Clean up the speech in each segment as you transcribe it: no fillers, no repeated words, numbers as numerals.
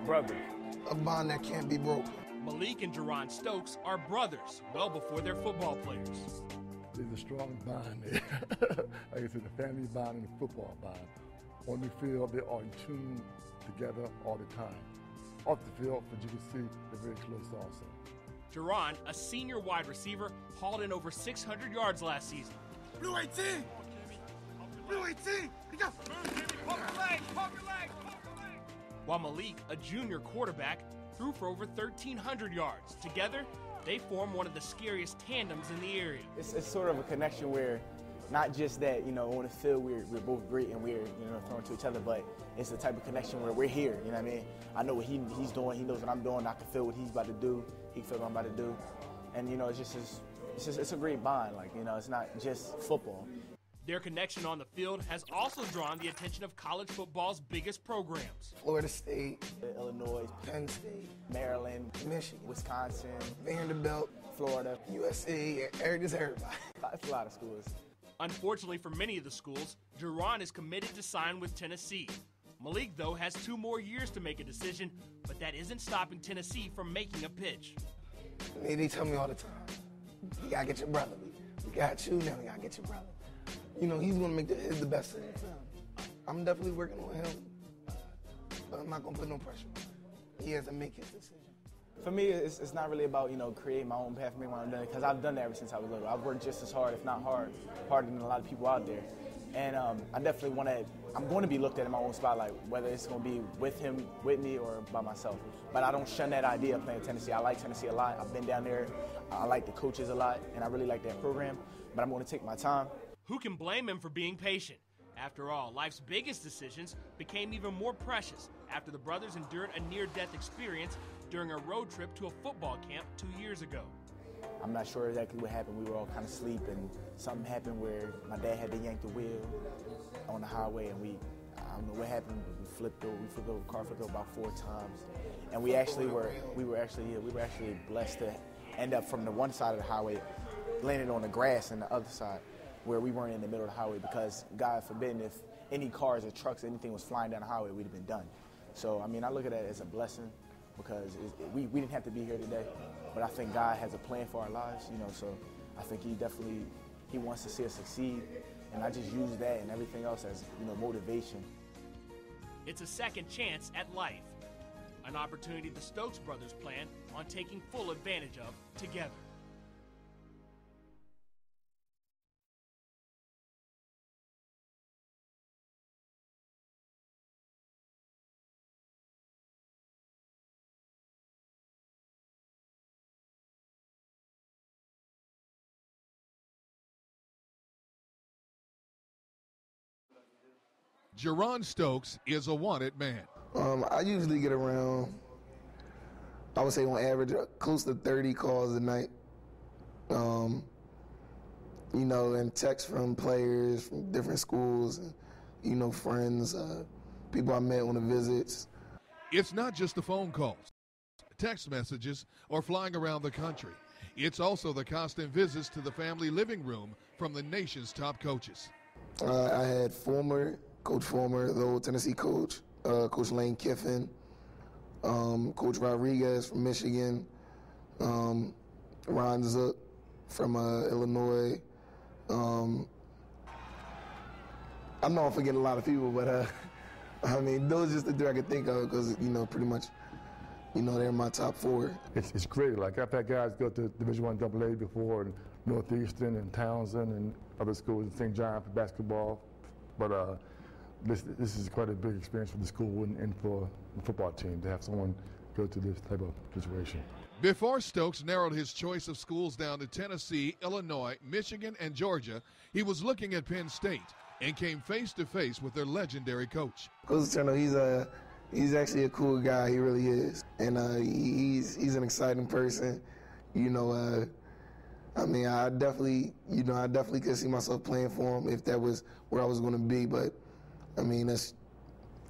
brothers. A bond that can't be broken. Malik and Je'Ron Stokes are brothers well before they're football players. There's a strong bond there. Like I said, the family bond and the football bond. On the field, they are in tune together all the time. Off the field, but you can see they're very close also. Je'Ron, a senior wide receiver, hauled in over 600 yards last season. Blue 18! Blue 18! Go! Pump your leg! Pump your leg! While Malik, a junior quarterback, threw for over 1,300 yards. Together, they form one of the scariest tandems in the area. It's sort of a connection where not just that, on the field we're both great and we're, throwing to each other, but it's the type of connection where we're here, you know what I mean? I know what he's doing, he knows what I'm doing, I can feel what he's about to do, he can feel what I'm about to do. And, it's a great bond, it's not just football. Their connection on the field has also drawn the attention of college football's biggest programs. Florida State, Illinois, Penn State, Maryland, Michigan, Wisconsin, Vanderbilt, Florida, USC, just everybody. It's a lot of schools. Unfortunately for many of the schools, Je'Ron is committed to sign with Tennessee. Malik, though, has 2 more years to make a decision, but that isn't stopping Tennessee from making a pitch. They tell me all the time, you gotta get your brother. We got you, now we gotta get your brother. He's gonna make the best decision for him. I'm definitely working on him, but I'm not gonna put no pressure on him. He has to make his decision. For me, it's not really about, creating my own path, making my own, because I've done that ever since I was little. I've worked just as hard, if not harder than a lot of people out there. And I definitely I'm going to be looked at in my own spotlight, whether it's going to be with him, with me, or by myself. But I don't shun that idea of playing Tennessee. I like Tennessee a lot. I've been down there. I like the coaches a lot, and I really like that program. But I'm going to take my time. Who can blame him for being patient? After all, life's biggest decisions became even more precious after the brothers endured a near-death experience during a road trip to a football camp 2 years ago. I'm not sure exactly what happened. We were all kind of asleep, and something happened where my dad had to yank the wheel on the highway, and I don't know what happened, but the car flipped over about 4 times. And we were actually blessed to end up from the one side of the highway, landed on the grass on the other side, where we weren't in the middle of the highway, because God forbid if any cars or trucks or anything was flying down the highway, we'd have been done. So, I look at that as a blessing, because we didn't have to be here today, but I think God has a plan for our lives, so I think he wants to see us succeed, and I just use that and everything else as, motivation. It's a second chance at life, an opportunity the Stokes brothers plan on taking full advantage of together. Je'Ron Stokes is a wanted man. I usually get around, I would say on average, close to 30 calls a night. And texts from players from different schools, and, friends, people I met on the visits. It's not just the phone calls, text messages, or flying around the country. It's also the constant visits to the family living room from the nation's top coaches. I had Coach Former, the old Tennessee coach, Coach Lane Kiffin, Coach Rodriguez from Michigan, Ron Zook from Illinois. I know I'm forgetting a lot of people, but those are just the 3 I could think of, because pretty much, they're my top 4. It's great. Like, I've had guys go to Division I AA before, and Northeastern and Townsend and other schools, and St. John for basketball. But this is quite a big experience for the school and for the football team to have someone go to this type of situation. Before Stokes narrowed his choice of schools down to Tennessee, Illinois, Michigan, and Georgia, he was looking at Penn State and came face-to-face with their legendary coach. Coach Turner, he's actually a cool guy. He really is. And he's an exciting person. I definitely could see myself playing for him if that was where I was going to be, but that's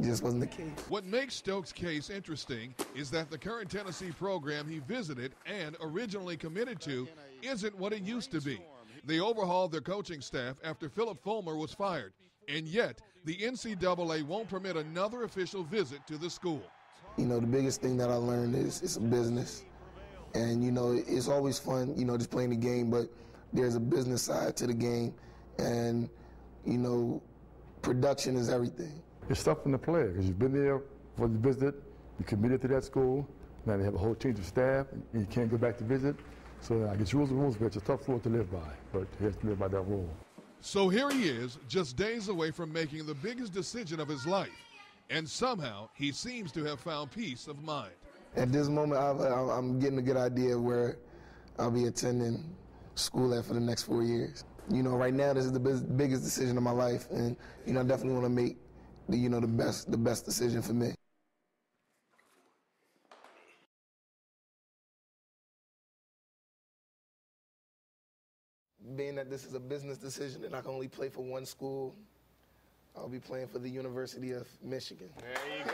just wasn't the case. What makes Stokes' case interesting is that the current Tennessee program he visited and originally committed to isn't what it used to be. They overhauled their coaching staff after Philip Fulmer was fired, and yet the NCAA won't permit another official visit to the school. You know, the biggest thing that I learned is it's a business. And, you know, it's always fun, you know, just playing the game, but there's a business side to the game. And, you know, production is everything. It's tough from the player because you've been there for the visit, you committed to that school, now they have a whole change of staff, and you can't go back to visit. So I guess rules are rules, but it's a tough rule to live by, but he has to live by that rule. So here he is, just days away from making the biggest decision of his life. And somehow, he seems to have found peace of mind. At this moment, I'm getting a good idea of where I'll be attending school at for the next 4 years. You know, right now, this is the biggest decision of my life, and, you know, I definitely want to make, you know, the best decision for me. Being that this is a business decision and I can only play for one school, I'll be playing for the University of Michigan. There you go.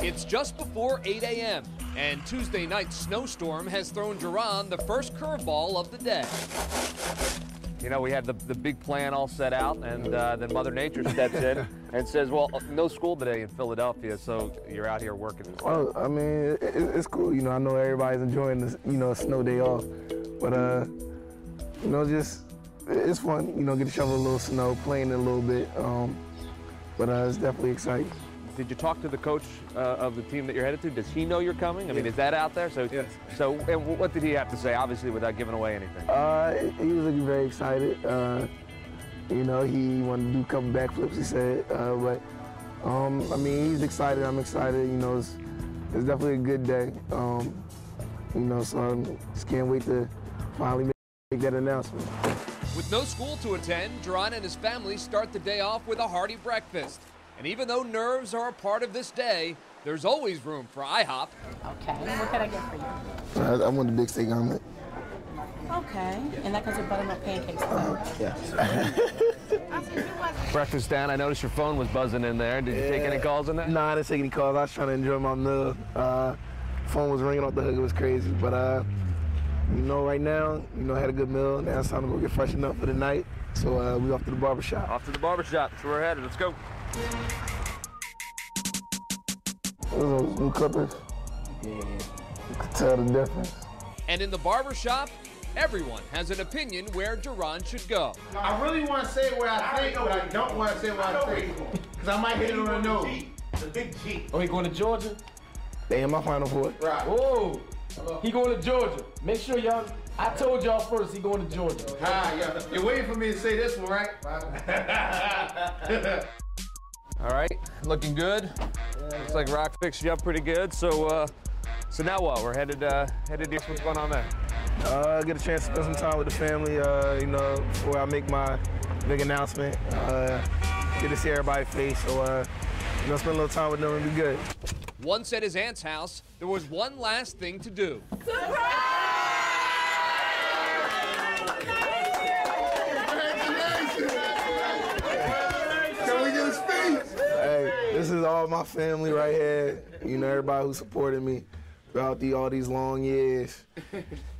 It's just before 8 a.m., and Tuesday night's snowstorm has thrown Je'Ron the first curveball of the day. You know, we had the big plan all set out, and then Mother Nature steps in and says, well, no school today in Philadelphia, so you're out here working. Well, I mean, it's cool. You know, I know everybody's enjoying this, you know, a snow day off. But, you know, just, it's fun, you know, get to shovel a little snow, playing it a little bit. But it's definitely exciting. Did you talk to the coach of the team that you're headed to? Does he know you're coming? I mean, is that out there? So, yes. So, and what did he have to say, obviously, without giving away anything? He was looking very excited. You know, he wanted to do a couple backflips, he said. But, I mean, he's excited. I'm excited. You know, it's definitely a good day. You know, so I just can't wait to finally make that announcement. With no school to attend, Je'Ron and his family start the day off with a hearty breakfast. And even though nerves are a part of this day, there's always room for IHOP. Okay, what can I get for you? I want the big steak omelet. Okay, and that comes with buttermilk pancakes. Yes. Breakfast down. I noticed your phone was buzzing in there. Did you take any calls in there? No, I didn't take any calls. I was trying to enjoy my meal. Phone was ringing off the hook. It was crazy. But, you know, right now, you know, I had a good meal. Now it's time to go get freshened up for the night. So we off to the barbershop. Off to the barbershop. That's where we're headed. Let's go. Those new clippers. Yeah. You can tell the difference. And in the barbershop, everyone has an opinion where Je'Ron should go. I really want to say where I think, but I don't want to say where I think. Because I might hit it on the nose. The big G. Oh, he going to Georgia? They in my Final Four. Right. Whoa. He going to Georgia. Make sure y'all, I told y'all first he going to Georgia. Yeah. You're waiting for me to say this one, right? All right, looking good. Looks like Rock fixed you up pretty good. So, so now what? We're headed here. What's going on there? Get a chance to spend some time with the family. You know, before I make my big announcement. Get to see everybody's face. So, you know, spend a little time with them and be good. Once at his aunt's house, there was one last thing to do. Hey, this is all my family right here. You know, everybody who supported me throughout all these long years.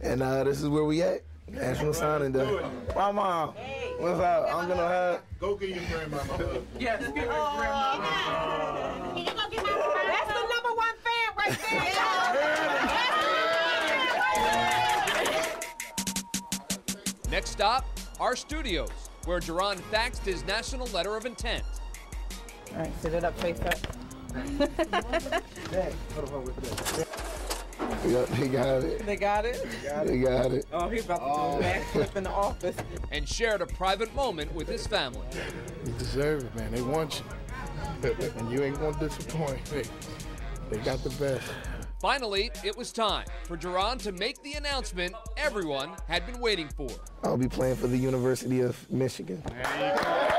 And this is where we at. National Signing Day. My mom, what's up? I'm gonna have. Go get your grandmama. Yes, get your grandma. That's the number one fan right there. Next stop, our studios, where Je'Ron faxed his national letter of intent. All right, sit it up, face up. They got it. They got it? They got it. Oh, he's about to do a backflip in the office. And shared a private moment with his family. You deserve it, man. They want you. And you ain't gonna disappoint. They got the best. Finally, it was time for Je'Ron to make the announcement everyone had been waiting for. I'll be playing for the University of Michigan. There you go.